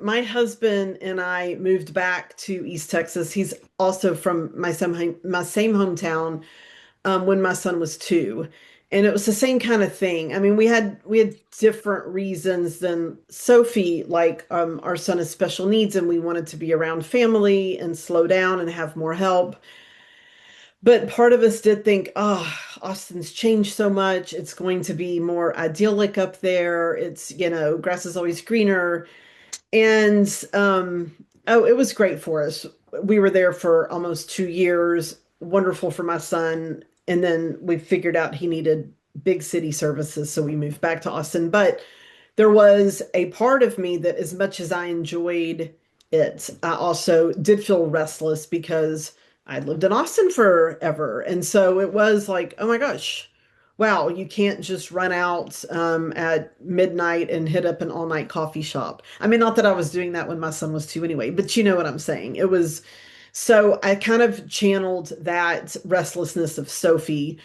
my husband and I moved back to East Texas. He's also from my same hometown when my son was two. And it was the same kind of thing. I mean, we had different reasons than Sophie, like our son has special needs and we wanted to be around family and slow down and have more help. But part of us did think, oh, Austin's changed so much. It's going to be more idyllic up there. Grass is always greener. And oh, it was great for us. We were there for almost 2 years, wonderful for my son. And then we figured out he needed big city services, so we moved back to Austin. But there was a part of me that, as much as I enjoyed it, I also did feel restless because I'd lived in Austin forever. And so it was like, oh my gosh, wow, you can't just run out at midnight and hit up an all-night coffee shop. I mean, not that I was doing that when my son was two anyway, but you know what I'm saying. It was so I kind of channeled that restlessness of Sophie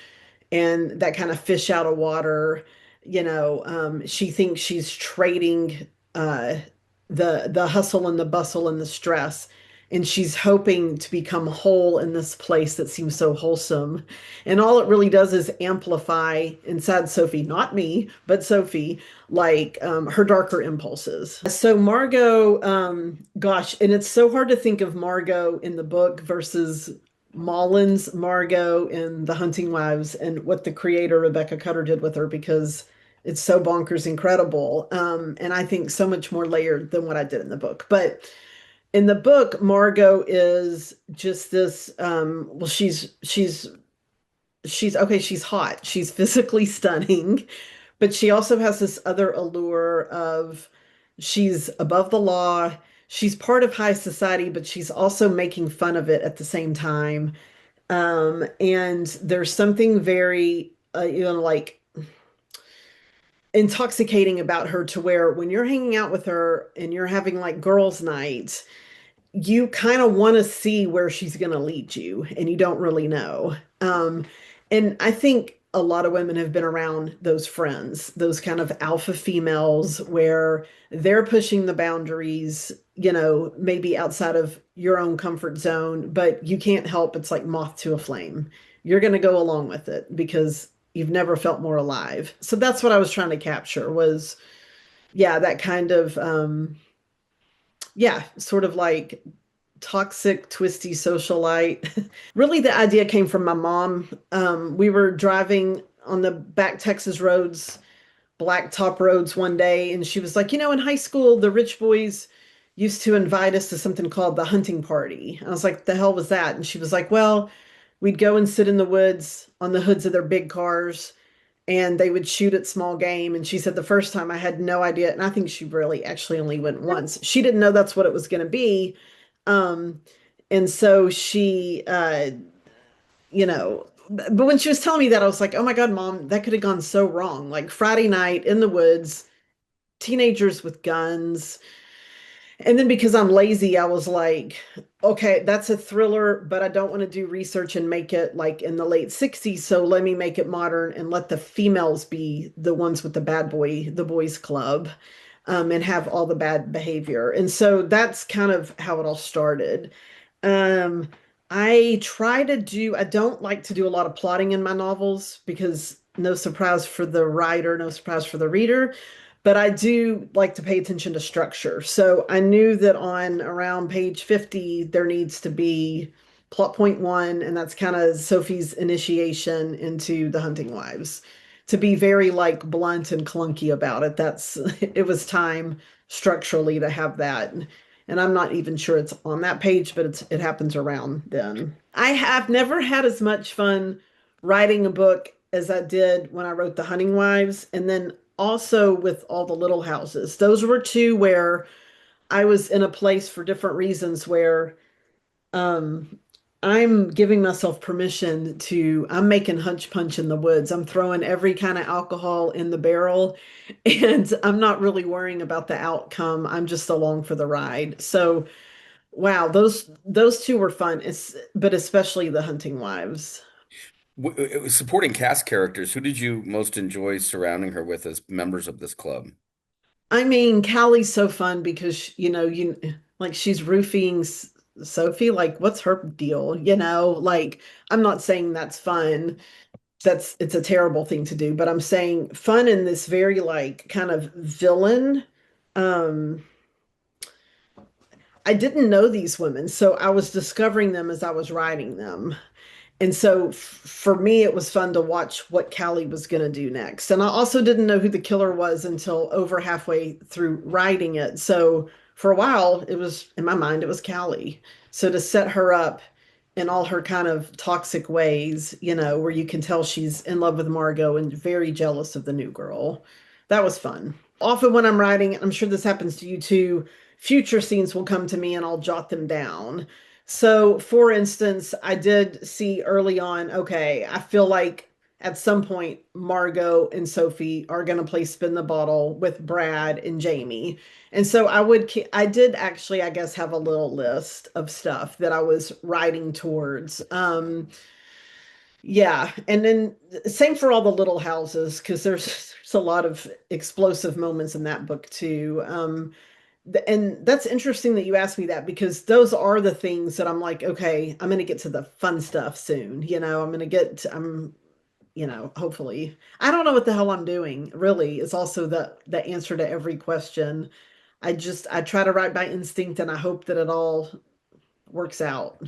and that kind of fish out of water. She thinks she's trading uh, the hustle and the bustle and the stress, and she's hoping to become whole in this place that seems so wholesome. And all it really does is amplify inside Sophie, not me, but Sophie, like her darker impulses. So Margot, gosh, and it's so hard to think of Margot in the book versus Mullen's Margot in The Hunting Wives and what the creator Rebecca Cutter did with her, because it's so bonkers incredible. And I think so much more layered than what I did in the book. But in the book, Margot is just this well, she's okay, she's hot. She's physically stunning, but she also has this other allure of she's above the law. She's part of high society, but she's also making fun of it at the same time. And there's something very, like intoxicating about her, to where when you're hanging out with her and you're having like girls' night, you kind of want to see where she's going to lead you, and you don't really know. And I think a lot of women have been around those friends, those kind of alpha females, where they're pushing the boundaries, maybe outside of your own comfort zone, but you can't help. It's like moth to a flame. You're going to go along with it because you've never felt more alive. So that's what I was trying to capture was, yeah, that kind of, yeah, sort of like toxic, twisty socialite. Really, the idea came from my mom. We were driving on the back Texas roads, blacktop roads one day, and she was like, in high school, the rich boys used to invite us to something called the hunting party. I was like, the hell was that? And she was like, well, we'd go and sit in the woods on the hoods of their big cars and they would shoot at small game. And she said the first time I had no idea, and I think she really actually only went once. She didn't know that's what it was going to be. Um, and so she, but when she was telling me that, I was like, oh my God, Mom, that could have gone so wrong. Like Friday night in the woods, teenagers with guns. And then because I'm lazy, I was like, okay, that's a thriller, but I don't want to do research and make it like in the late 60s. So let me make it modern and let the females be the ones with the boys club, and have all the bad behavior. And so that's kind of how it all started. Um, I don't like to do a lot of plotting in my novels because no surprise for the writer, no surprise for the reader, but I do like to pay attention to structure. So I knew that on around page 50, there needs to be plot point one, and that's kind of Sophie's initiation into the Hunting Wives. To be very like blunt and clunky about it, it was time structurally to have that. And I'm not even sure it's on that page, but it happens around then. I have never had as much fun writing a book as I did when I wrote The Hunting Wives, and then also with all the Little Houses. Those were two where I was in a place for different reasons where um I'm giving myself permission to, I'm making hunch punch in the woods. I'm throwing every kind of alcohol in the barrel and I'm not really worrying about the outcome. I'm just along for the ride. So, wow, those two were fun. But especially the Hunting Wives. Supporting cast characters, who did you most enjoy surrounding her with as members of this club? I mean, Callie's so fun because, like she's roofing Sophie. Like, what's her deal? Like, I'm not saying that's fun. It's a terrible thing to do, but I'm saying fun in this very like kind of villain. Um, I didn't know these women, so I was discovering them as I was writing them. And so for me, it was fun to watch what Callie was going to do next. And I also didn't know who the killer was until over halfway through writing it. So for a while, it was in my mind, it was Callie. So to set her up in all her kind of toxic ways, where you can tell she's in love with Margot and very jealous of the new girl, that was fun. Often when I'm writing, I'm sure this happens to you too, future scenes will come to me and I'll jot them down. So, for instance, I did see early on, okay, I feel like at some point Margot and Sophie are going to play spin the bottle with Brad and Jamie. And so I did actually, I guess, have a little list of stuff that I was writing towards. Yeah, and then same for all the little houses because there's a lot of explosive moments in that book too. And that's interesting that you asked me that because those are the things that I'm like, okay, I'm going to get to the fun stuff soon. Hopefully. I don't know what the hell I'm doing, really, is also the answer to every question. I try to write by instinct and I hope that it all works out.